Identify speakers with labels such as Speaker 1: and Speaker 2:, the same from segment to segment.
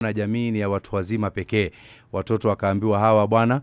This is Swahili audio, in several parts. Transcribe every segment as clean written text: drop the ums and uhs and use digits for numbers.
Speaker 1: na jamii ni ya watu wazima pekee. Watoto wakaambiwa hawa bwana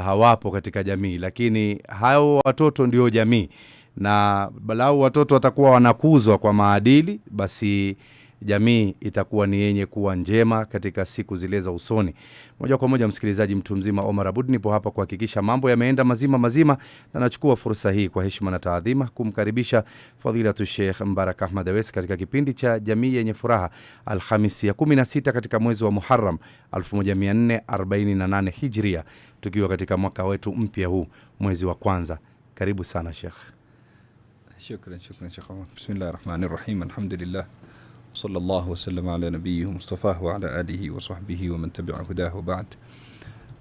Speaker 1: hawapo katika jamii, lakini hao watoto ndio jamii. Na balau watoto watakuwa wanakuzwa kwa maadili, basi jamii itakuwa ni yenye kuwa njema katika siku zile za usoni. Moja kwa moja, msikilizaji, mtu mzima Omar Abud nipo hapa kuhakikisha mambo yameenda mazima, na nachukua fursa hii kwa heshima na taadhima kumkaribisha Fadhilatu Sheikh Mbarak Ahmad Aweis katika kipindi cha Jamii Yenye Furaha, Alhamisi ya 16 katika mwezi wa Muharram 1448 Hijria, tukiwa katika mwaka wetu mpya huu, mwezi wa kwanza. Karibu sana Sheikh.
Speaker 2: Shukran Sheikh. Bismillahirrahmanirrahim. Alhamdulillah. صلى الله وسلم على نبيه مصطفى وعلى آله وصحبه ومن تبع هداه وبعد.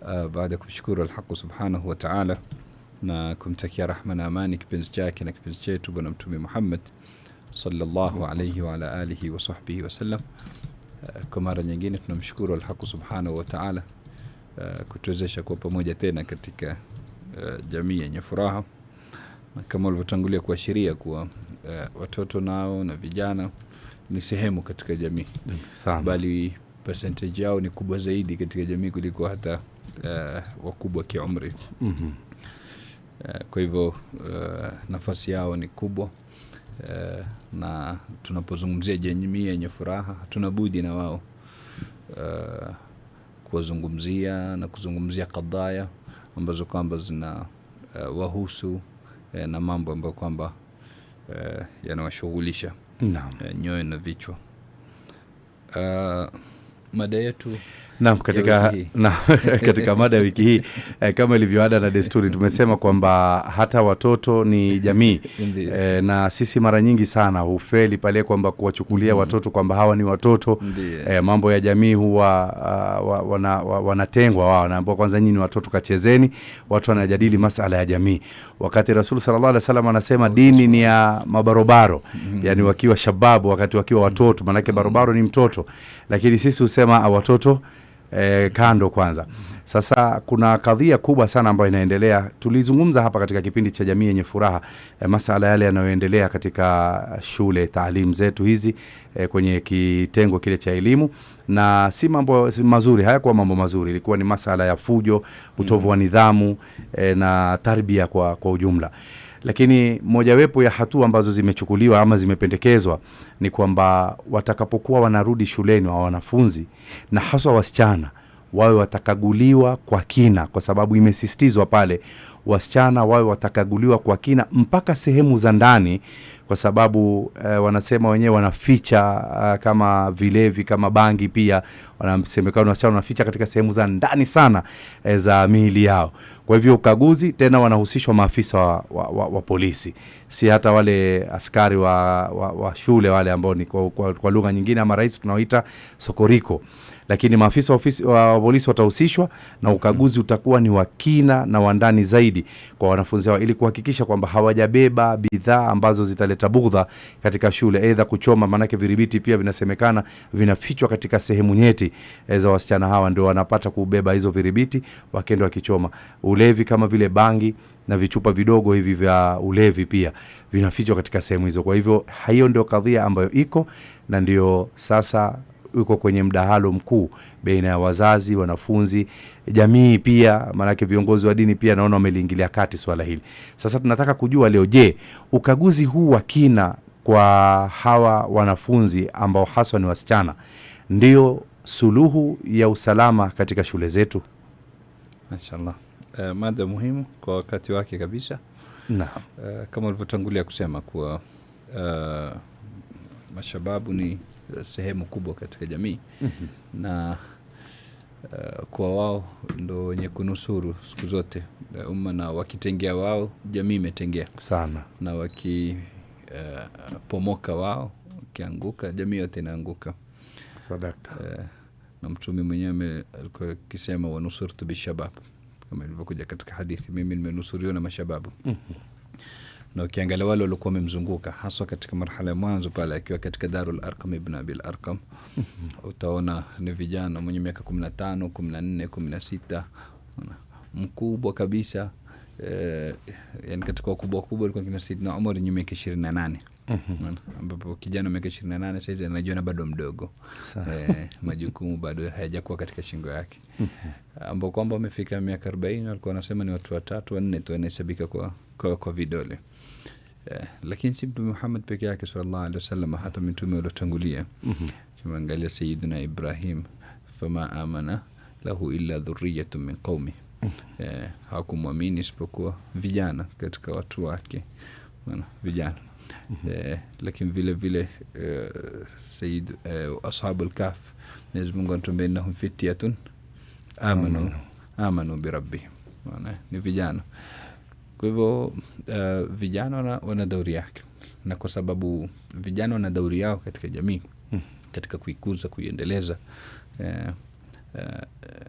Speaker 2: بعدكم شكور الحق سبحانه وتعالى na kumtakia rahma na amani kipenzi chake na kipenzi chetu bwana mtume Muhammad sallallahu alayhi wa ala alihi wa sahbihi wasallam. Kwa mara nyingine tunamshukuru al-Haq subhanahu wa ta'ala kutuwezesha kuwa pamoja tena katika jamii yenye furaha, na kama ulivyotangulia kuashiria kuwa watoto nao na vijana ni sehemu katika jamii
Speaker 1: sana,
Speaker 2: bali percentage yao ni kubwa zaidi katika jamii kuliko hata wakubwa kiumri. Kwa hivyo nafasi yao ni kubwa, na tunapozungumzia jamii yenye furaha tunabudi na wao kuwazungumzia na kuzungumzia kadhaya ambazo kwamba zina wahusu na mambo ambayo kwamba yanawashughulisha nyoyo na vichwa. Mada yetu
Speaker 1: katika mada ya wiki hii kama ilivyoada na desturi, tumesema kwamba hata watoto ni jamii. Na sisi mara nyingi sana hufeli pale kwamba kuwachukulia watoto kwamba hawa ni watoto. Mambo ya jamii huwa wanatengwa wao, na ambao kwanza nyinyi watoto kachezeni, watu wanajadili masala ya jamii. Wakati Rasul sallallahu alaihi wasallam anasema dini ni ya mabarobaro, yani wakiwa shababu, wakati wakiwa watoto, manake barobaro ni mtoto, lakini sisi husema watoto kando kwanza. Sasa kuna kadhia kubwa sana ambayo inaendelea. Tulizungumza hapa katika kipindi cha Jamii Yenye Furaha masala yale yanayoendelea katika shule, taalim zetu hizi, kwenye kitengo kile cha elimu, na si mambo mazuri, hayakuwa mambo mazuri. Ilikuwa ni masala ya fujo, utovu wa nidhamu na tarbia kwa ujumla. Lakini mojawapo ya hatua ambazo zimechukuliwa ama zimependekezwa ni kwamba watakapokuwa wanarudi shuleni wa wanafunzi, na haswa wasichana, wawe watakaguliwa kwa kina, kwa sababu imesisitizwa pale wasichana wawe watakaguliwa kwa kina mpaka sehemu za ndani, kwa sababu wanasema wenyewe wanaficha kama vilevi, kama bangi, pia wanasemekana wasichana wanaficha katika sehemu za ndani sana za miili yao. Kwa hivyo ukaguzi tena wanahusishwa maafisa wa polisi, si hata wale askari wa shule wale ambao ni kwa lugha nyingine ama rais tunaoita sokoriko, lakini maafisa wa polisi watahusishwa, na ukaguzi utakuwa ni wa kina na wa ndani zaidi kwa wanafunzi hao, ili kuhakikisha kwamba hawajabeba bidhaa ambazo zitaleta bugdha katika shule, aidha kuchoma, manake viribiti pia vinasemekana vinafichwa katika sehemu nyeti za wasichana hawa, ndio wanapata kubeba hizo viribiti wakenda wakichoma. Ulevi kama vile bangi na vichupa vidogo hivi vya ulevi pia vinafichwa katika sehemu hizo. Kwa hivyo hiyo ndio kadhia ambayo iko, na ndio sasa uko kwenye mdahalo mkuu baina ya wazazi, wanafunzi, jamii pia, manake viongozi wa dini pia naona wameliingilia kati swala hili. Sasa tunataka kujua leo, je, ukaguzi huu wa kina kwa hawa wanafunzi ambao haswa ni wasichana ndio suluhu ya usalama katika shule zetu?
Speaker 2: Mashaallah. Mada muhimu kwa wakati wake kabisa. Kama ulivyotangulia kusema kuwa mashababu ni sehemu kubwa katika jamii, na kwa wao ndo wenye kunusuru siku zote umma, na wakitengea wao jamii imetengea
Speaker 1: sana, na
Speaker 2: pomoka wao kianguka jamii yote inaanguka.
Speaker 1: Sadaka.
Speaker 2: Na mtume mwenyewe alikuwa akisema wanusurtu bishabab, kama ilivyokuja katika hadithi, mimi nimenusuriwa na mashababu. Na ukiangalia wale walikuwa wamemzunguka hasa katika marhala ya mwanzo pale akiwa katika Darul Arqam ibn Abil Arqam, utaona ni vijana mwenye miaka 15, 14, 16, mkubwa kabisa. Yani katika wakubwa alikuwa kina Sidna Umar mwenye miaka 28. ambapo kijana miaka 28 sasa anajiona bado mdogo. Majukumu bado hayajakuwa katika shingo yake. Ambao kwamba wamefika miaka 40 walikuwa wanasema ni watu 3 4 tu wanahesabika kwa vidole. Lakini si Mtume Muhammad peke yake sallallahu alaihi wasallam, hata mitume waliotangulia. Kiangalia Sayyidina Ibrahim, fama amana lahu illa dhurriyyatun min qaumi. Hakumwamini isipokuwa vijana katika watu wake. Vijana. Lakini vile vile Sayyid ashabul kahf, Mwenyezi Mungu anatuambia innahum fityatun amanu bi rabbihim. Ni vijana. Kwa hivyo vijana wana dauri yake, na kwa sababu vijana wana dauri yao katika jamii, katika kuikuza, kuiendeleza,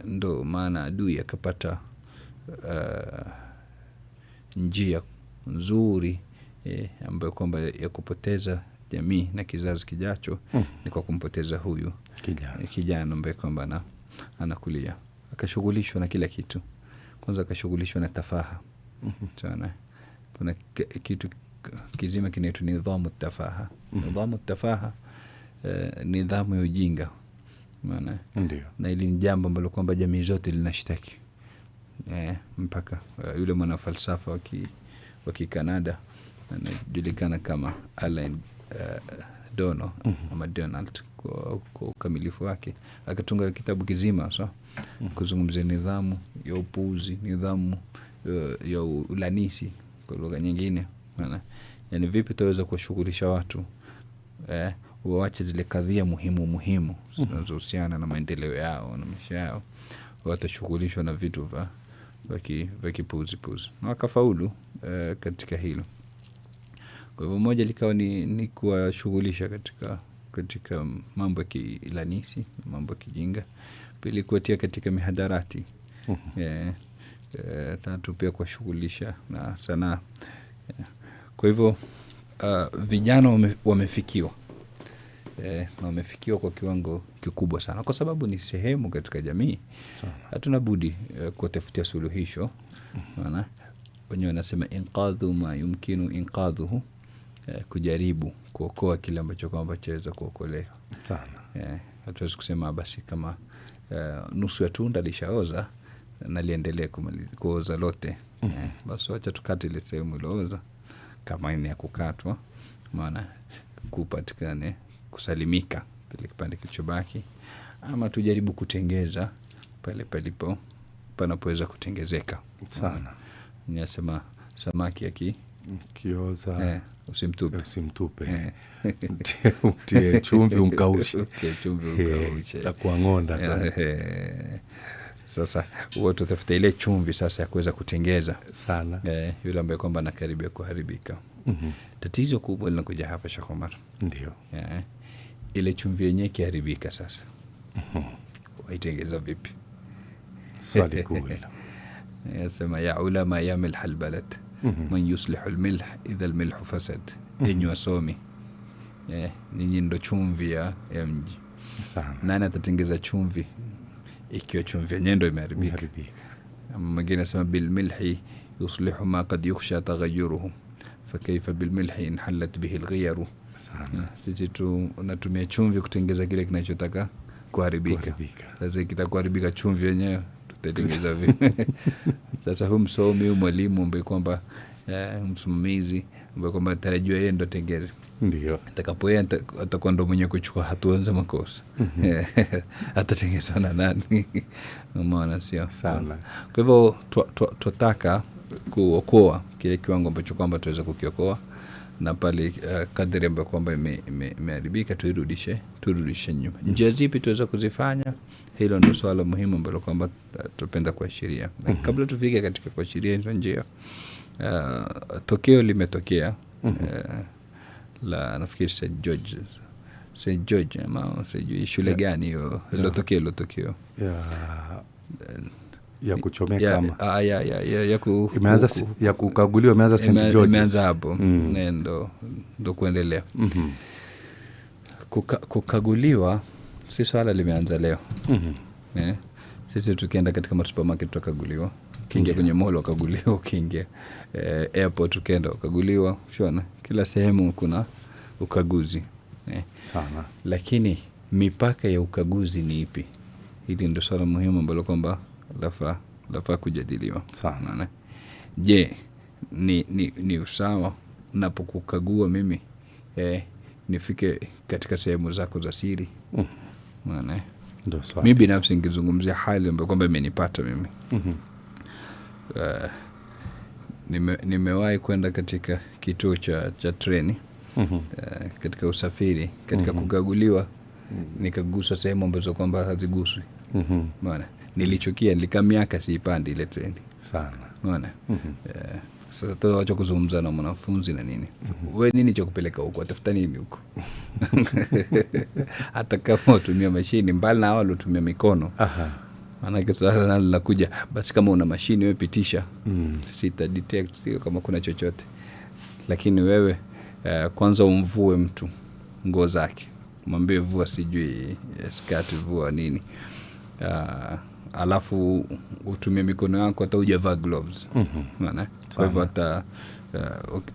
Speaker 2: ndo maana adui akapata njia nzuri ambayo kwamba ya kupoteza jamii na kizazi kijacho ni kwa kumpoteza huyu kijana ambaye kwamba anakulia. Akashughulishwa na kila kitu. Kwanza akashughulishwa na tafaha. Kuna kitu kizima kinaitwa nidhamu tafaha. Nidhamu tafaha, nidhamu ya ujinga.
Speaker 1: Ndio.
Speaker 2: Na ili ni jambo ambalo kwamba jamii zote linashtaki. Mpaka yule mwana falsafa wa Kikanada anajulikana kama Alain Dono ama Donald kwa ukamilifu wake, akatunga kitabu kizima kuzungumzia nidhamu ya upuuzi, nidhamu ya ulanisi kwa lugha nyingine. Yani vipi tutaweza kuwashughulisha watu waache zile kadhia muhimu zinazohusiana na maendeleo yao na maisha yao, watashughulishwa na vitu vya kipuuzi. Na wakafaulu katika hilo. Kwa hivyo moja likawa ni kuwashughulisha katika mambo ya kilanisi, mambo ya kijinga. Pili kuwatia katika mihadarati. Tatu pia kuwashughulisha na sanaa. Kwa hivyo vijana wamefikiwa. Na wamefikiwa kwa kiwango kikubwa sana, kwa sababu ni sehemu katika jamii. Hatuna budi kutafutia suluhisho. Maana wenyewe wanasema inqadhu ma yumkinu inqadhuhu, kujaribu kuokoa kile ambacho kwamba chaweza kuokolewa. Hatuwezi kusema basi kama nusu ya tunda lishaoza na liendelee kuoza lote. Basi wacha tukate ile sehemu ilooza kama ni ya kukatwa, maana kupatikane kusalimika kile kipande kilichobaki, ama tujaribu kutengeza pale panapoweza kutengezeka. Ninasema samaki
Speaker 1: kioza
Speaker 2: usimtupe.
Speaker 1: Utie chumvi umkaushe. Takuangonda sasa.
Speaker 2: Sasa watu watafuta ile chumvi sasa ya kuweza kutengeza
Speaker 1: sana
Speaker 2: yule ambaye kwamba anakaribia kuharibika. Tatizo kubwa linakuja hapa Sheikh Omar.
Speaker 1: Ndio.
Speaker 2: Ile chumvi yenyewe kiharibika sasa. Waitengeza vipi?
Speaker 1: Swali kubwa.
Speaker 2: Yasema ya ulama ya milh albalad man yuslihu almilh idha almilh fasad. Enyi wasomi, ninyi ndo chumvi ya mji
Speaker 1: sana.
Speaker 2: Nani atatengeza chumvi ikiwa chumvi yenyewe ndo imeharibika? Mwingine anasema bil milhi yuslihu ma qad yukhsha taghayyuruhu fa kayfa bil milhi in halat bihi alghayru. Sisi tunatumia chumvi kutengeza kile kinachotaka kuharibika. Sasa kitakuharibika chumvi yenyewe tutatengeneza vipi? Sasa huyu msomi, huyu mwalimu ambaye kwamba msimamizi ambaye kwamba tarajua yeye ndo tengeze,
Speaker 1: ndio
Speaker 2: atakapoyeye atakuwa ndo mwenye kuchukua hatua za makosa. Atatengenezwa na nani? Maana sio
Speaker 1: sana.
Speaker 2: Kwa hivyo tutaka kuokoa kile kiwango ambacho kwamba tuweza kukiokoa, na pale kadri ambayo kwamba imeharibika turudishe nyuma. Njia zipi tuweza kuzifanya? Hilo ndio swala muhimu ambalo kwamba tupenda kuashiria. Kabla tufike katika kuashiria hizo njia, tokeo limetokea la nafikiri St. George ama sijui shule gani hiyo ilotokeo
Speaker 1: ya kuchomeka ama
Speaker 2: imeanza
Speaker 1: ya kukaguliwa, imeanza St. George,
Speaker 2: imeanza hapo. Ndo kuendelea. Kukaguliwa si swala limeanza leo. Sisi tukienda katika supermarket tukaguliwa, kiingia kwenye mall wakaguliwa, kiingia airport tukaenda wakaguliwa. Shona kila sehemu kuna ukaguzi.
Speaker 1: Sana.
Speaker 2: Lakini mipaka ya ukaguzi ni ipi? Hili ndio swala muhimu ambalo kwamba lafaa kujadiliwa
Speaker 1: sana.
Speaker 2: Je, ni usawa napokukagua mimi nifike katika sehemu zako za siri? Maana
Speaker 1: ndio swala.
Speaker 2: Mimi binafsi ningezungumzia hali ambayo kwamba imenipata mimi. Nimewahi kwenda katika kituo cha treni katika usafiri, katika kukaguliwa, nikaguswa sehemu ambazo kwamba haziguswi. Maana nilichukia, nilikaa miaka siipandi ile treni
Speaker 1: sana.
Speaker 2: Maana sasa tuacha kuzungumza na mwanafunzi na nini. Wewe nini cha kupeleka huko? Atafuta nini huko? Hata kama utumia mashini, mbali na wale utumia mikono. Maana sasa nalakuja, basi kama una mashini wewe pitisha. Sita detect sio kama kuna chochote. Lakini wewe kwanza umvue mtu nguo zake. Mwambie vua sijui skati, vua nini. Alafu utumie mikono yako, hata hujavaa gloves. Maana kwa hivyo hata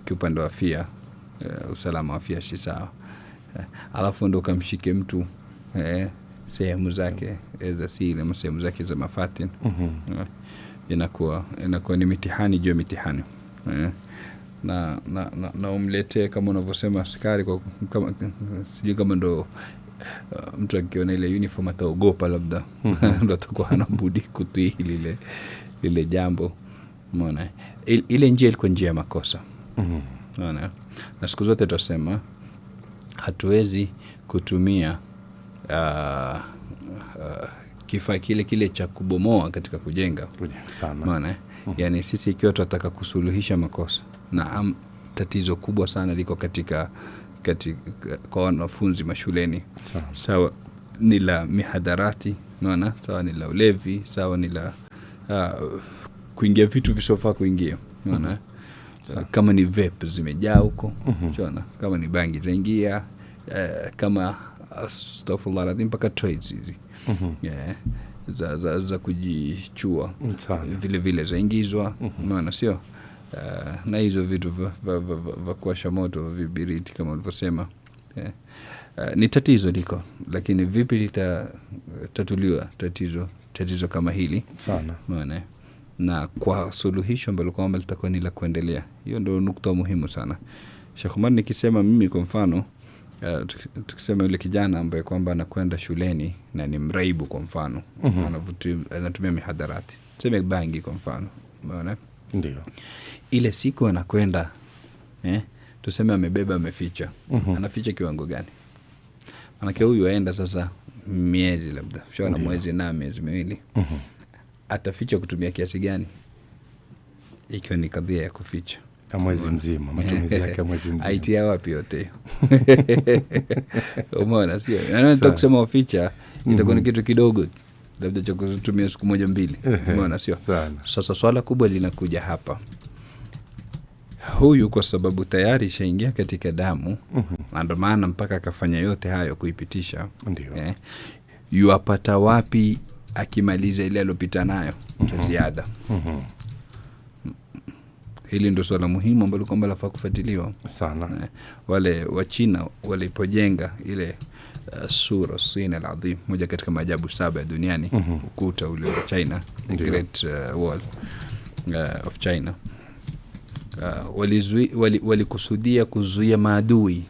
Speaker 2: kiupande wa afya, usalama wa afya si sawa. Alafu ndo kamshike mtu sehemu zake za siri ama sehemu zake za mafatin. Inakuwa ni mitihani juu ya mitihani. Na umletee kama unavyosema askari, kama sijui kama ndo mtu akiona ile uniform ataogopa labda. Ndo atakuwa hana budi kutii lile jambo. Umeona? Ile njia ilikuwa njia ya makosa. Umeona? Na siku zote tutasema hatuwezi kutumia kifaa kile cha kubomoa katika kujenga
Speaker 1: sana.
Speaker 2: Umeona? Yani sisi ikiwa tunataka kusuluhisha makosa, na tatizo kubwa sana liko katika kwa wanafunzi mashuleni. Sawa ni la mihadarati, unaona? Sawa ni la ulevi, sawa ni la kuingia vitu visofaa kuingia, unaona? Kama ni vape zimejaa huko, unaona? Kama ni bangi zaingia, kama astaghfirullah alazim, mpaka toys hizi za kujichua vile zaingizwa, unaona? Sio na hizo vitu vya kuwasha moto, vibiriti kama ulivyosema. Ni tatizo liko, lakini vipi litatatuliwa tatizo kama hili
Speaker 1: sana?
Speaker 2: Unaona? Na kwa suluhisho ambalo kwamba litakuwa ni la kuendelea. Hiyo ndio nukta muhimu sana. Sheikh Omar, nikisema mimi kwa mfano, tukisema yule kijana ambaye kwamba anakwenda shuleni na ni mraibu kwa mfano, anatumia mihadarati, tuseme bangi kwa mfano, unaona?
Speaker 1: Ndio.
Speaker 2: Ile siku anakwenda tuseme amebeba, ameficha. Anaficha kiwango gani? Manake huyu aenda sasa miezi labda, shona mwezi na miezi miwili. Ataficha kutumia kiasi gani? Ikiwa ni kadhia ya kuficha
Speaker 1: mwezi mzima, matumizi yake mwezi mzima.
Speaker 2: Aitia wapi yote? Umeona sio? Nataka kusema waficha itakuwa ni kitu kidogo, labda cha kutumia siku moja mbili. Umeona sio? Sasa swala kubwa linakuja hapa. Huyu kwa sababu tayari shaingia katika damu, ndio maana mpaka akafanya yote hayo kuipitisha.
Speaker 1: Ndio.
Speaker 2: Yuapata wapi akimaliza ile alopita nayo cha ziada? Hili ndio swala muhimu ambalo kwamba lafaa kufuatiliwa
Speaker 1: sana.
Speaker 2: Wale wa China walipojenga ile sura Sin al-Azim, moja katika maajabu 7 ya duniani, ukuta ule wa China, the Great Wall of China, walikusudia kuzuia maadui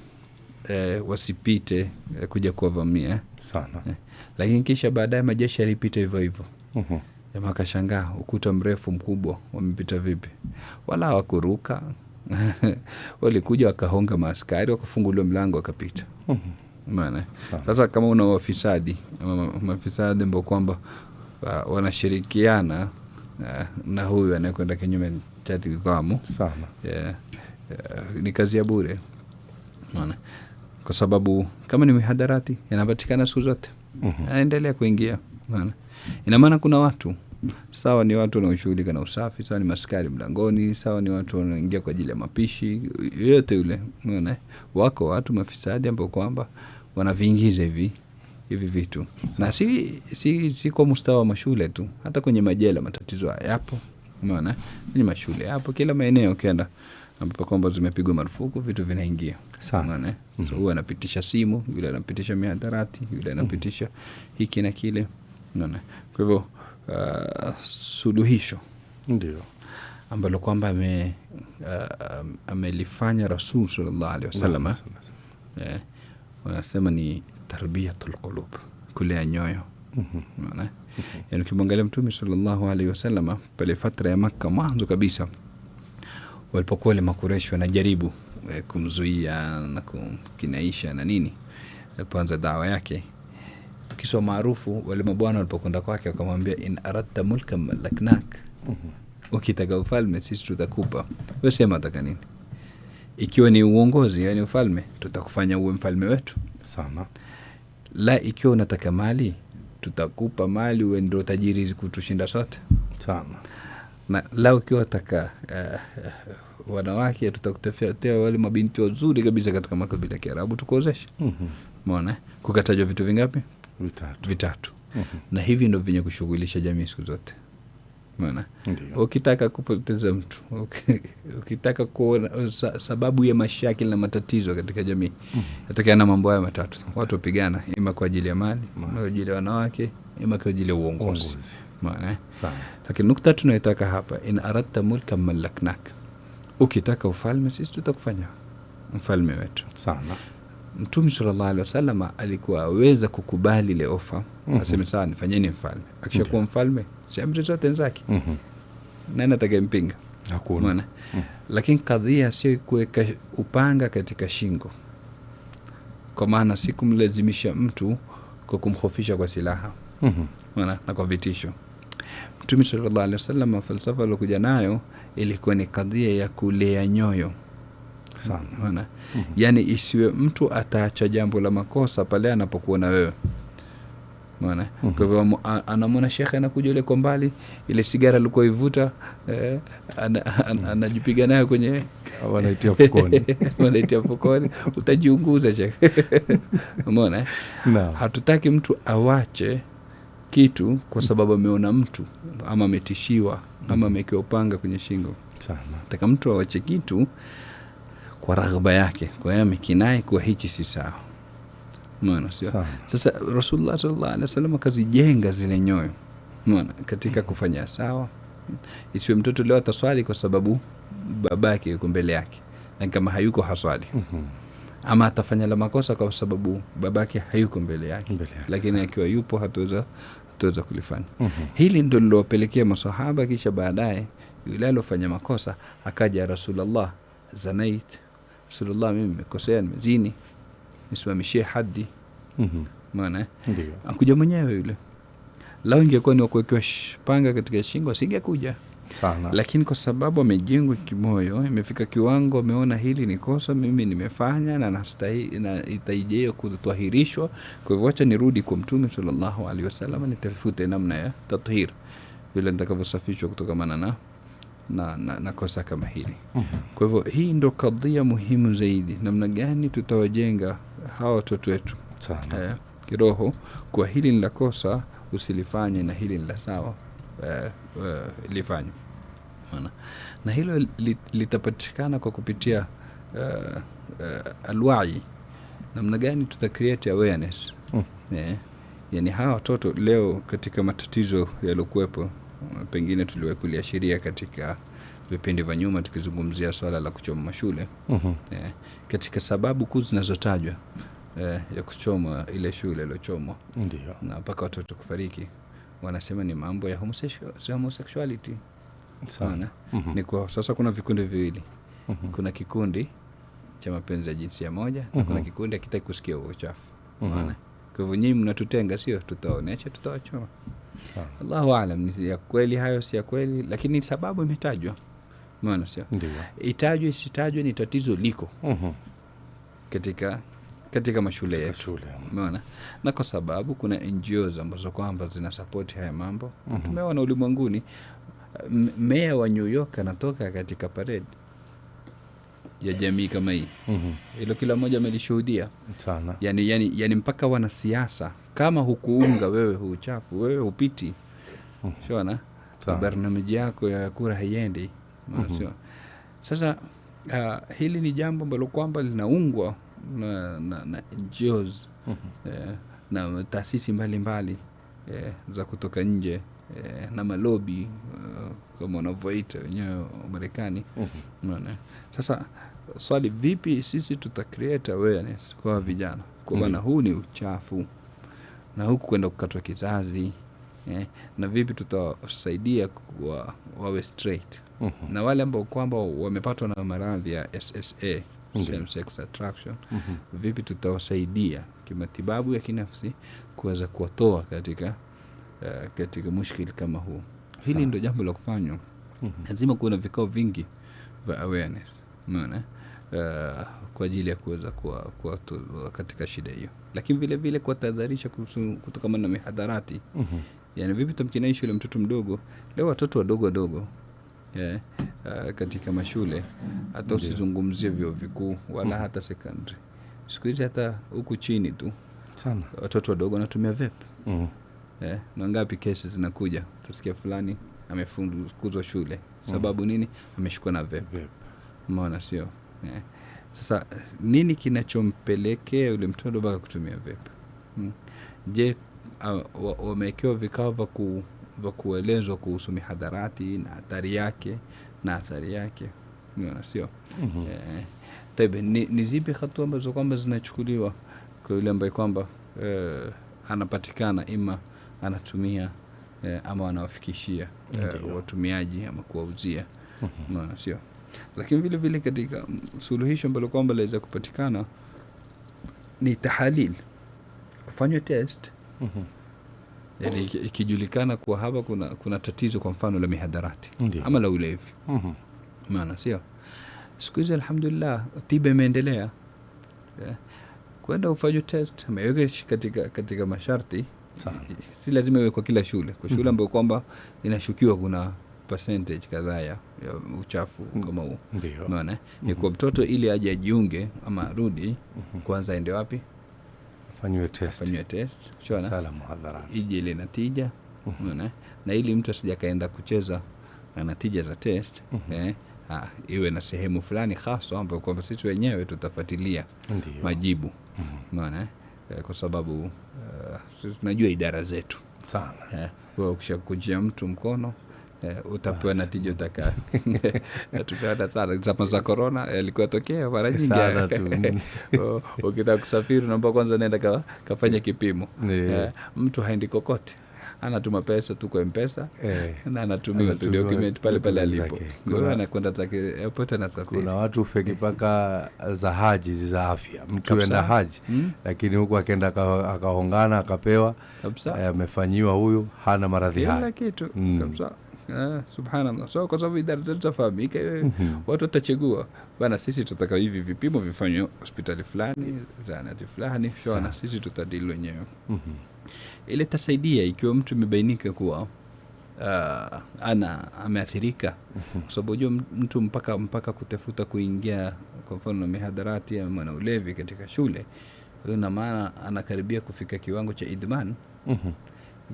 Speaker 2: wasipite kuja kuwavamia
Speaker 1: sana.
Speaker 2: Lakini kisha baadaye majeshi yalipita hivyo hivyo. Jamaa kashangaa, ukuta mrefu mkubwa wamepita vipi? Wala hawakuruka. Walikuja wakahonga maaskari, wakafungulia mlango wakapita. Maana sasa kama una wafisadi, mafisadi ambao kwamba wanashirikiana na huyu anayekwenda kinyume cha nidhamu
Speaker 1: sana,
Speaker 2: ni kazi ya bure. Maana kwa sababu kama ni mihadarati yanapatikana siku zote, aendelea kuingia. Maana ina maana kuna watu, sawa ni watu wanaoshughulika na usafi, sawa ni maskari mlangoni, sawa ni watu wanaoingia kwa ajili ya mapishi, yote yule. Unaona, wako watu mafisadi ambao kwamba wanaviingiza hivi vitu. Na si kwa mustawa wa mashule tu, hata kwenye majela matatizo yapo. Unaona, kwenye mashule hapo, kila maeneo ukienda ambapo kwamba zimepigwa marufuku, vitu vinaingia
Speaker 1: sana.
Speaker 2: So huwa anapitisha simu, yule anapitisha mihadarati, yule anapitisha hiki na kile. Unaona, kwa hivyo suluhisho
Speaker 1: ndio
Speaker 2: ambalo kwamba amelifanya Rasul sallallahu alaihi wasallam, wanasema ni tarbiyatul qulub, kulea nyoyo. Unaona, yani ukimwangalia Mtume sallallahu alaihi wasallam pale fatra ya Makka, mwanzo kabisa walipokuwa wale Makureish wanajaribu kumzuia na kumkinaisha na nini, alipoanza dawa yake, kisa maarufu, wale mabwana walipokwenda kwake wakamwambia, in aradta mulkan malaknak, ukitaka ufalme sisi tutakupa. Wewe sema unataka nini? Ikiwa ni uongozi, yani ufalme, tutakufanya uwe mfalme wetu
Speaker 1: sana.
Speaker 2: La, ikiwa unataka mali, tutakupa mali uwe ndio tajiri kutushinda sote
Speaker 1: sana.
Speaker 2: Na la, ukiwa unataka wanawake, tutakutafutia wale mabinti wazuri kabisa katika makabila ya Kiarabu tukuozesha. Umeona, kukatajwa vitu vingapi? Vitatu. Na hivi ndio venye kushughulisha jamii siku zote. Umeona, ukitaka kupoteza mtu, ukitaka kuona sababu ya mashakili na matatizo katika jamii, yatakana mambo haya matatu. Watu wapigana, ima kwa ajili ya mali, ima kwa ajili ya wanawake, ima kwa ajili ya uongozi. Umeona
Speaker 1: sana.
Speaker 2: Lakini nukta tunayotaka hapa, in aradta mulkan malaknak, ukitaka ufalme sisi tutakufanya mfalme wetu
Speaker 1: sana.
Speaker 2: Mtume sallallahu alaihi wasallam alikuwa aweza kukubali ile ofa, aseme sawa, nifanyeni mfalme. Akishakuwa mfalme, si amri zote zake, nani atakayempinga? Hakuna. Lakini kadhia sio kuweka upanga katika shingo, kwa maana si kumlazimisha mtu kwa kumkhofisha kwa silaha, na kwa vitisho. Mtume sallallahu alaihi wasallam falsafa aliyokuja nayo ilikuwa ni kadhia ya kulea nyoyo sana. Yani isiwe mtu ataacha jambo la makosa pale anapokuwa na wewe. Unaona? Kwa hivyo anamwona shekhe anakuja ile kwa mbali, ile sigara alikuwa ivuta, anajipiga nayo kwenye
Speaker 1: wanaitia fukoni.
Speaker 2: Wanaitia fukoni, utajiunguza shekhe. Umeona? Hatutaki mtu awache kitu kwa sababu ameona mtu ama ametishiwa ama amekiwa upanga kwenye shingo sana. Nataka mtu awache kitu kwa raghba yake, kwa hiyo amekinai kwa hichi si sawa. Umeona sio? Sasa Rasulullah sallallahu alaihi wasallam akazijenga zile nyoyo, umeona, katika kufanya sawa. Isiwe mtoto leo ataswali kwa sababu babake yuko mbele yake, na kama hayuko haswali. Ama atafanya la makosa kwa sababu babake hayuko mbele yake, lakini akiwa yupo hatuweza kulifanya. Hili ndio lilopelekea masahaba, kisha baadaye yule alofanya makosa akaja, Rasulullah, zanait, Rasulullah, mimi nimekosea, nimezini, nisimamishie hadi. Maana ndio akuja mwenyewe yule. Lao ingekuwa ni kuwekewa panga katika shingo, asingekuja sana. Lakini kwa sababu amejengwa kimoyo, imefika kiwango, ameona hili ni kosa mimi nimefanya na nastahili na itaije kutahirishwa, kwa hivyo acha nirudi kwa Mtume sallallahu alaihi wasallam nitafute namna ya tathir, vile nitakavyosafishwa kutokana na kosa kama hili. Kwa hivyo hii ndio kadhia muhimu zaidi, namna gani tutawajenga hawa watoto wetu sana kiroho, kwa hili ni la kosa usilifanye na hili ni la sawa lifanye. Na hilo litapatikana kwa kupitia alwai, namna gani tuta create awareness. Yani hawa watoto leo katika matatizo yalokuwepo, pengine tuliwakulia sheria katika vipindi vya nyuma tukizungumzia swala la kuchoma mashule. Katika sababu kuu zinazotajwa ya kuchoma ile shule iliyochomwa na mpaka watoto kufariki, wanasema ni mambo ya homosexuality sana. Ni kwa sasa kuna vikundi viwili. Kuna kikundi cha mapenzi ya jinsia moja na kuna kikundi hakitaki kusikia uchafu. Maana kwa hivyo nyinyi mnatutenga, sio tutaonesha, tutawachoma. Allahu aalam ni ya kweli hayo si ya kweli, lakini sababu imetajwa. Maana sio itajwe isitajwe, ni tatizo liko katika mashule yetu. Umeona? Na kwa sababu kuna NGOs ambazo kwamba zina support haya mambo. Tumeona ulimwenguni, meya wa New York anatoka katika parade ya jamii kama hii. Hilo kila mmoja amelishuhudia sana. Yani mpaka wanasiasa, kama hukuunga wewe uchafu, wewe upiti. Unaona? Barnamiji yako ya kura haiendi. Sasa hili ni jambo ambalo kwamba linaungwa na NGOs na taasisi mbalimbali za kutoka nje na malobi kama wanavyoita wenyewe Marekani. Sasa swali, vipi sisi tuta create awareness kwa vijana kwa bana huu ni uchafu na huku kwenda kukatwa kizazi, na vipi tutasaidia wawe straight, na wale ambao kwamba wamepatwa na maradhi ya SSA, same sex attraction, vipi tutawasaidia kimatibabu ya kinafsi kuweza kuwatoa katika mushkil kama huu. Hili ndio jambo la kufanywa. Lazima kuwe na vikao vingi vya awareness, umeona, kwa ajili ya kuweza kuwa katika shida hiyo, lakini vile vile kuwatahadharisha kutokana na mihadarati. Yani vipi tumkinaishi yule mtoto mdogo leo, watoto wadogo katika mashule, hata usizungumzie vyuo vikuu wala hata secondary, siku hizi hata huku chini tu
Speaker 1: sana
Speaker 2: watoto wadogo wanatumia vape. Na ngapi kesi zinakuja, utasikia fulani amefukuzwa shule sababu nini? Ameshikwa na vape. Umeona, sio? Sasa nini kinachompelekea yule mtoto mpaka kutumia vape? Je, wamewekewa vikao vya kuelezwa kuhusu mihadharati na athari yake na athari yake? Umeona, sio? Tabe ni zipi hatua ambazo kwamba zinachukuliwa kwa yule ambaye kwamba anapatikana ima anatumia ama anawafikishia watumiaji ama kuwauzia? Umeona, sio? Lakini vile vile katika suluhisho ambalo kwamba laweza kupatikana ni tahalil, kufanywa test. Yani ikijulikana kuwa hapa kuna tatizo kwa mfano la mihadarati ama la ulevi, maana sio, siku hizi alhamdulillah tiba imeendelea, kwenda ufanye test, ameweka katika masharti. Si lazima iwe kwa kila shule, kwa shule ambayo kwamba inashukiwa kuna percentage kadhaa ya uchafu kama huo, umeona, ni kwa mtoto ili aje ajiunge ama arudi, kwanza aende wapi?
Speaker 1: Fanywe test.
Speaker 2: Shona
Speaker 1: sala muhadhara
Speaker 2: ije ile natija, umeona, na ili mtu asije kaenda kucheza na natija za test, iwe na sehemu fulani hasa ambapo kwamba sisi wenyewe tutafuatilia majibu, umeona, kwa sababu sisi tunajua idara zetu
Speaker 1: sana.
Speaker 2: Kwa ukishakujia mtu mkono utapewa natija utaka. Tukaona sana zama za corona ilikuwa tokea mara nyingi sana tu. Ukitaka kusafiri naomba kwanza nenda kafanya kipimo. Mtu haendi kokote, anatuma pesa tu kwa M-Pesa, na anatumia tu document pale alipo, kwa anakwenda zake airport na safari. Kuna
Speaker 1: watu feki paka za haji za afya, mtu enda haji lakini huko akaenda akahongana akapewa amefanyiwa huyu hana maradhi haya
Speaker 2: kila kitu kabisa. Subhanallah. So kwa sababu idara zetu zafahamika, watu watachagua bana, sisi tutataka hivi vipimo vifanywe hospitali fulani, zahanati fulani, shona sisi tutadili wenyewe. Ile tasaidia ikiwa mtu imebainika kuwa ameathirika, kwa sababu unajua mtu mpaka kutafuta kuingia kwa mfano mihadarati ama na ulevi katika shule, ina maana anakaribia kufika kiwango cha idman.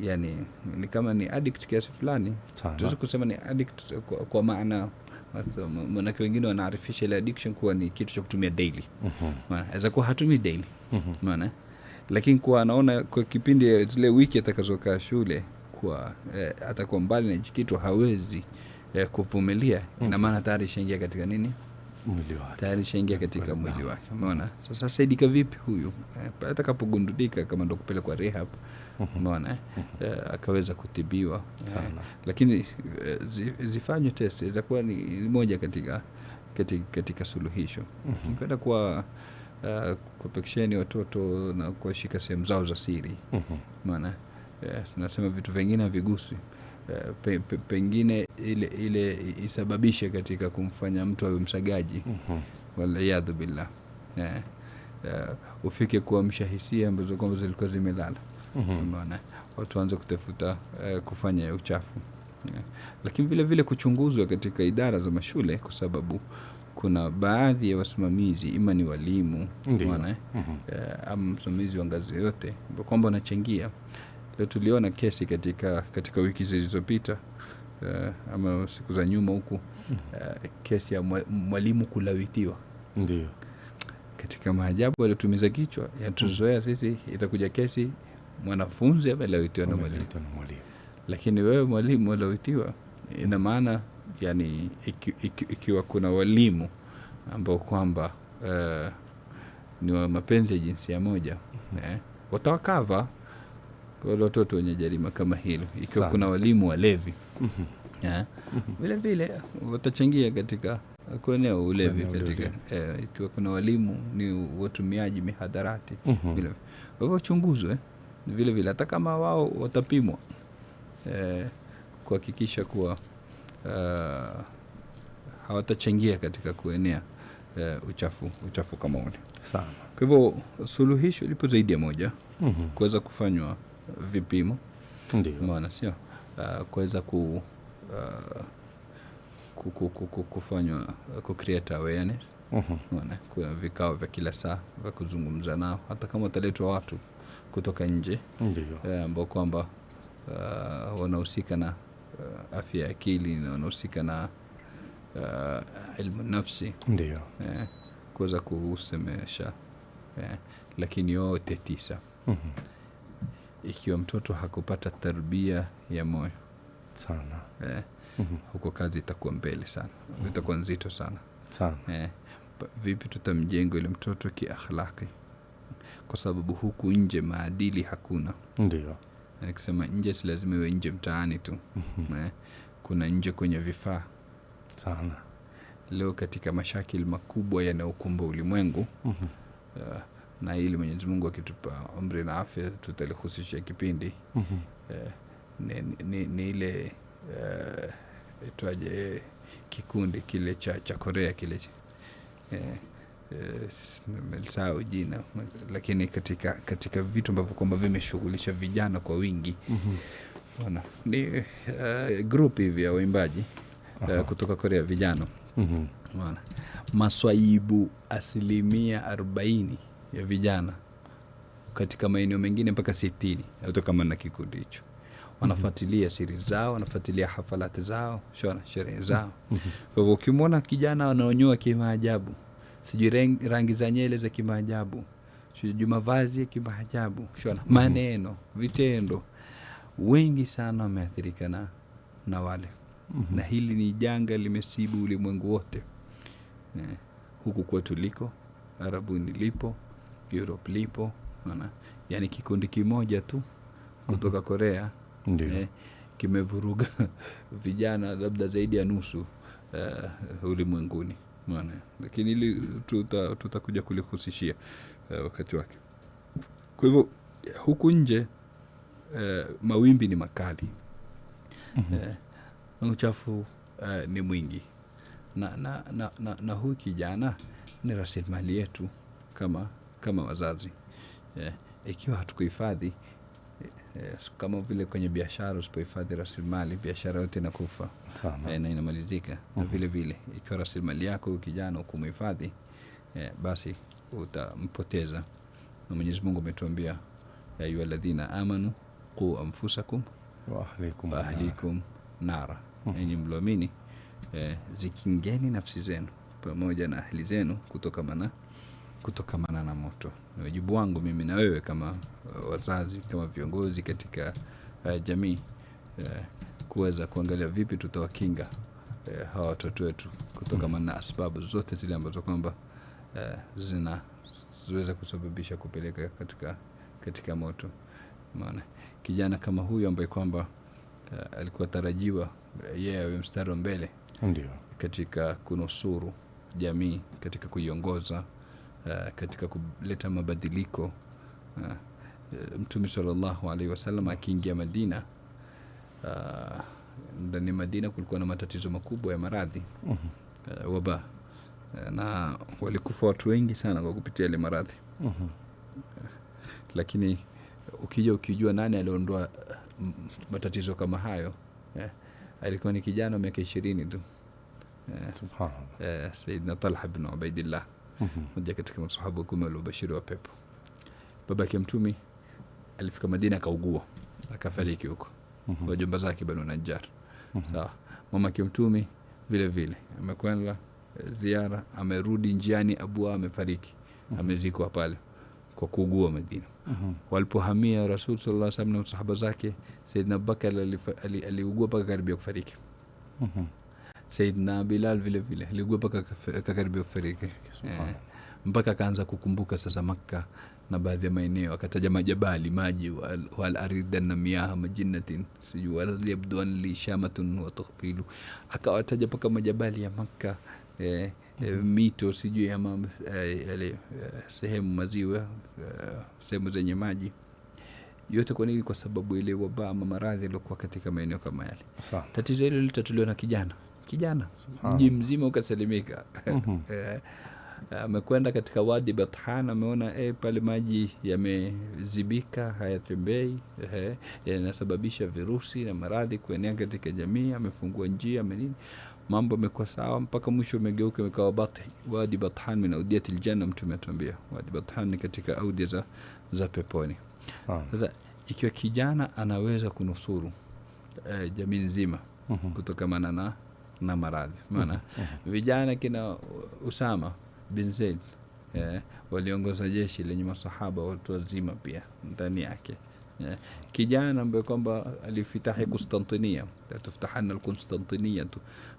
Speaker 2: Yani ni kama ni addict kiasi fulani. Tuwezi kusema ni addict kwa maana manake wengine wanaarifisha ile addiction kuwa ni kitu cha kutumia daily. Maana aweza kuwa hatumi daily. Maana lakini kwa anaona kwa kipindi zile wiki atakazokaa shule kwa atakuwa mbali na kitu hawezi kuvumilia, na maana tayari shaingia katika nini? Mwili wake. Tayari shaingia katika mwili wake. Umeona? Sasa saidika vipi huyu? Atakapogundulika kama ndo kupelekwa rehab, umeona, akaweza kutibiwa. Lakini zifanywe test, inaweza kuwa ni moja katika suluhisho. Kwenda kwa pekesheni watoto na kuwashika sehemu zao za siri. Maana tunasema vitu vingine haviguswi. Pengine ile isababishe katika kumfanya mtu awe msagaji. Waliyadhu billah. Ufike kuamsha hisia ambazo kwamba zilikuwa zimelala. Maana watu waanze kutafuta kufanya uchafu. Lakini vile vile kuchunguzwa katika idara za mashule, kwa sababu kuna baadhi ya wasimamizi ima ni walimu, maana ama msimamizi wa ngazi yote kwamba wanachangia. Leo tuliona kesi katika wiki zilizopita ama siku za nyuma huku kesi ya mwalimu kulawitiwa.
Speaker 1: Ndio.
Speaker 2: Katika maajabu walitumiza kichwa ya tuzoea sisi, itakuja kesi mwanafunzi amelawitiwa na mwalimu. Lakini wewe mwalimu alawitiwa, ina maana yani ikiwa kuna walimu ambao kwamba ni wa mapenzi ya jinsia moja, watawakava wale watoto wenye jarima kama hilo. Ikiwa kuna walimu walevi, vile vile watachangia katika kuenea ulevi katika ikiwa kuna walimu ni watumiaji mihadarati, vile hivyo chunguzwe vile vile, hata kama wao watapimwa kuhakikisha kuwa hawatachangia katika kuenea uchafu kama ule
Speaker 1: sana.
Speaker 2: Kwa hivyo suluhisho lipo zaidi ya moja, kuweza kufanywa vipimo,
Speaker 1: ndio
Speaker 2: maana sio kuweza kufanywa create awareness, maana kuna vikao vya kila saa vya kuzungumza nao, hata kama wataletwa watu kutoka nje ambao kwamba wanahusika na afya ya akili na wanahusika na ilmu nafsi,
Speaker 1: ndio
Speaker 2: kuweza kusemesha, lakini yote 9 ikiwa mtoto hakupata tarbia ya moyo
Speaker 1: sana,
Speaker 2: huko kazi itakuwa mbele sana, itakuwa nzito sana. Vipi tutamjenga ile mtoto kiakhlaki? Kwa sababu huku nje maadili hakuna.
Speaker 1: Ndio.
Speaker 2: Nikisema nje si lazima iwe nje mtaani tu. Kuna nje kwenye vifaa
Speaker 1: sana.
Speaker 2: Leo katika mashakili makubwa yanayokumba ulimwengu, na ili Mwenyezi Mungu akitupa umri na afya tutalihusisha kipindi, ni ile itwaje kikundi kile cha Korea kile, nimelisahau jina, lakini katika vitu ambavyo kwamba vimeshughulisha vijana kwa wingi, ni group hivi ya waimbaji kutoka Korea, vijana. Maswaibu 40% ya vijana katika maeneo mengine mpaka 60 kama na kikundi hicho wanafuatilia siri zao, wanafuatilia hafalati zao, sherehe zao. Kwa hivyo ukimwona kijana anaonyoa kimaajabu, sijui rangi za nywele za kimaajabu, sijui mavazi ya kimaajabu, maneno, vitendo, wengi sana wameathirika na wale. Na hili ni janga limesibu ulimwengu wote. Huku kwetu liko, Arabuni lipo, Europe lipo, yani kikundi kimoja tu kutoka Korea kimevuruga vijana labda zaidi ya nusu ulimwenguni, lakini ili tutakuja kulihusishia wakati wake. Kwa hivyo huku nje mawimbi ni makali, uchafu ni mwingi, na huyu kijana ni rasilimali yetu kama wazazi. Ikiwa hatukuhifadhi, kama vile kwenye biashara, usipohifadhi rasilimali, biashara yote inakufa na inamalizika. Na vile vile ikiwa rasilimali yako kijana ukumhifadhi, basi utampoteza. Na Mwenyezi Mungu ametuambia, ya ayyuhalladhina amanu qu anfusakum wa ahlikum nara, enyi mlioamini, zikingeni nafsi zenu pamoja na ahli zenu kutokamana na moto. Ni wajibu wangu mimi na wewe kama wazazi, kama viongozi katika jamii, kuweza kuangalia vipi tutawakinga hawa watoto wetu kutokamana na sababu zote zile ambazo kwamba zinaweza kusababisha kupeleka katika moto. Maana kijana kama huyu ambaye kwamba alikuwa tarajiwa yeye awe mstari wa mbele katika kunusuru jamii, katika kuiongoza, katika kuleta mabadiliko. Mtume sallallahu alaihi wasallam akiingia Madina, ndani Madina kulikuwa na matatizo makubwa ya maradhi, waba, na walikufa watu wengi sana kwa kupitia ile maradhi. Lakini ukijua nani aliondoa matatizo kama hayo, alikuwa ni kijana miaka 20 tu, Sayyidina Talha ibn Ubaidillah, mmoja katika masahaba 10 waliobashiriwa pepo. Babake Mtume alifika Madina akaugua, akafariki huko. Wajomba zake Banu Najjar Sawa. Mama Mtume vile vile amekwenda ziara, amerudi njiani Abu amefariki, amezikwa pale kwa kuugua Madina. Walipohamia Rasul sallallahu alaihi wasallam na sahaba zake, Saidina Abubakar aliugua mpaka karibia kufariki. Saidina Bilal vile vile aliugua mpaka karibia kufariki. Mpaka akaanza kukumbuka sasa Makka na baadhi ya maeneo, akataja majabali, maji, wal aridan na miyaha majinnatin siju wal yabduan li shamatun wa tughfilu, akawataja paka majabali ya Makka, mito siju ama sehemu maziwa, sehemu zenye maji yote. Kwa nini? Kwa sababu ile wabaa ama maradhi yaliokuwa katika maeneo kama yale. Tatizo hilo litatuliwa na kijana mji mzima ukasalimika. Amekwenda katika Wadi Bathan, ameona pale maji yamezibika, hayatembei, yanasababisha virusi na maradhi kuenea katika jamii. Amefungua njia, amenini, mambo yamekuwa sawa, mpaka mwisho umegeuka ikawa Wadi Bathan min audiyati aljanna. Mtume atuambia Wadi Bathan ni katika audia za peponi. Sasa ikiwa kijana anaweza kunusuru jamii nzima kutokana na maradhi, maana vijana kina Usama bin Zaid waliongoza jeshi lenye masahaba watu wazima pia ndani yake. Kijana ambaye kwamba alifitahi Konstantinia, tuftahanna al-Konstantinia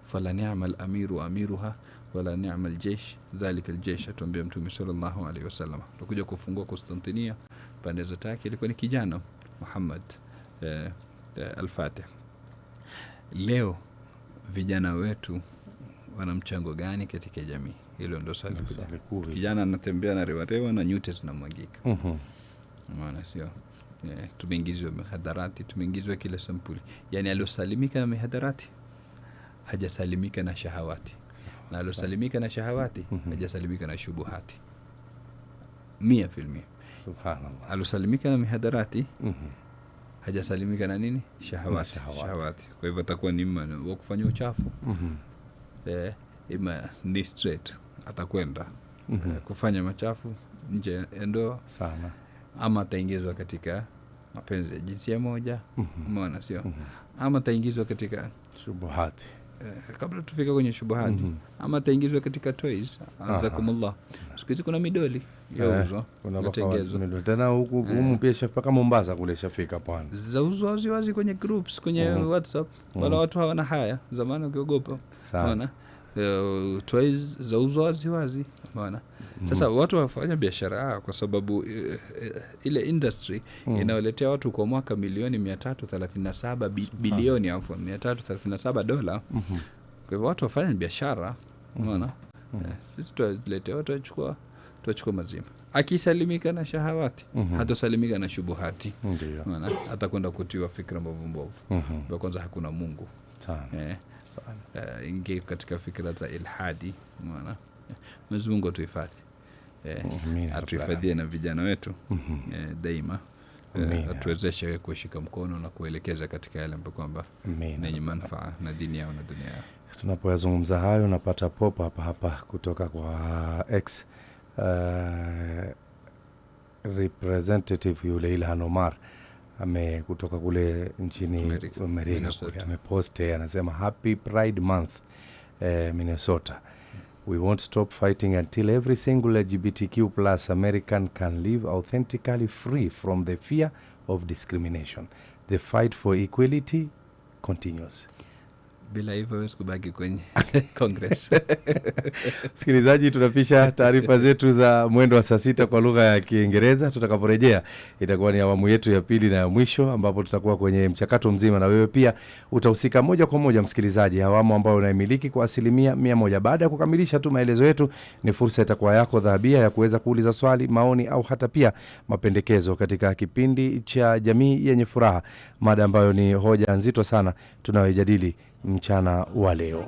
Speaker 2: fala ni'mal amiru amiruha wala ni'mal jaysh dhalika al-jaysh, atuambia Mtume sallallahu alaihi wasallam. Tukuja kufungua Konstantinia pande zote yake ilikuwa ni kijana Muhammad al-Fatih. Leo vijana wetu wana mchango gani katika jamii? Hilo ndio swali kubwa. Kijana anatembea na rewarewa na nyute zinamwagika. Maana sio tumeingizwa mihadarati, tumeingizwa kila sampuli. Yani aliosalimika na mihadarati hajasalimika na shahawati, na aliosalimika na shahawati hajasalimika na shubuhati 100%. Subhanallah. Aliosalimika na mihadarati hajasalimika na nini? Shahawati. Kwa hivyo atakuwa ni imani wa kufanya uchafu. Ima ni straight atakwenda kufanya machafu nje ya ndoa sana, ama ataingizwa katika mapenzi ya jinsia moja, umeona sio? Ama ataingizwa katika
Speaker 1: shubuhati,
Speaker 2: kabla tufika kwenye shubuhati, ama ataingizwa katika toys. Azakumullah, siku hizi kuna midoli yauzwa,
Speaker 1: midoli tena huku pia shafika Mombasa kule, shafika pwani,
Speaker 2: zauzwa wazi kwenye groups, kwenye WhatsApp. Wala watu hawana haya, zamani ukiogopa, unaona toys zauzwa wazi, unaona. Sasa watu wafanya biashara kwa sababu ile industry inawaletea watu kwa mwaka milioni 337 bilioni au $337. Kwa hivyo watu wafanya biashara, unaona. Sisi tuletea watu tuachukua mazima. Akisalimika na shahawati, hatasalimika na shubuhati. Unaona, atakwenda kutiwa fikra mbovu. Kwa kwanza hakuna Mungu. Sana. Ingie katika fikra za ilhadi, unaona. Mwenyezi Mungu atuhifadhi. Atuhifadhie na vijana wetu daima, atuwezeshe kushika mkono na kuelekeza katika yale ambayo kwamba yenye manufaa na dini yao na dunia yao.
Speaker 1: Tunapoyazungumza hayo napata pop hapa kutoka kwa X representative yule Ilhan Omar, kutoka kule nchini Amerika kule, ameposte anasema happy Pride Month Minnesota. We won't stop fighting until every single LGBTQ plus American can live authentically free from the fear of discrimination. The fight for equality continues.
Speaker 2: Bila hivyo wewe kubaki kwenye Congress.
Speaker 1: Msikilizaji, tunapisha taarifa zetu za mwendo wa saa 6 kwa lugha ya Kiingereza. Tutakaporejea itakuwa ni awamu yetu ya pili na ya mwisho, ambapo tutakuwa kwenye mchakato mzima, na wewe pia utahusika moja kwa moja msikilizaji, awamu ambayo unaimiliki kwa 100%. Baada ya kukamilisha tu maelezo yetu, ni fursa itakuwa yako dhahabia ya kuweza kuuliza swali, maoni au hata pia mapendekezo katika kipindi cha Jamii Yenye Furaha, mada ambayo ni hoja nzito sana tunayojadili mchana wa leo.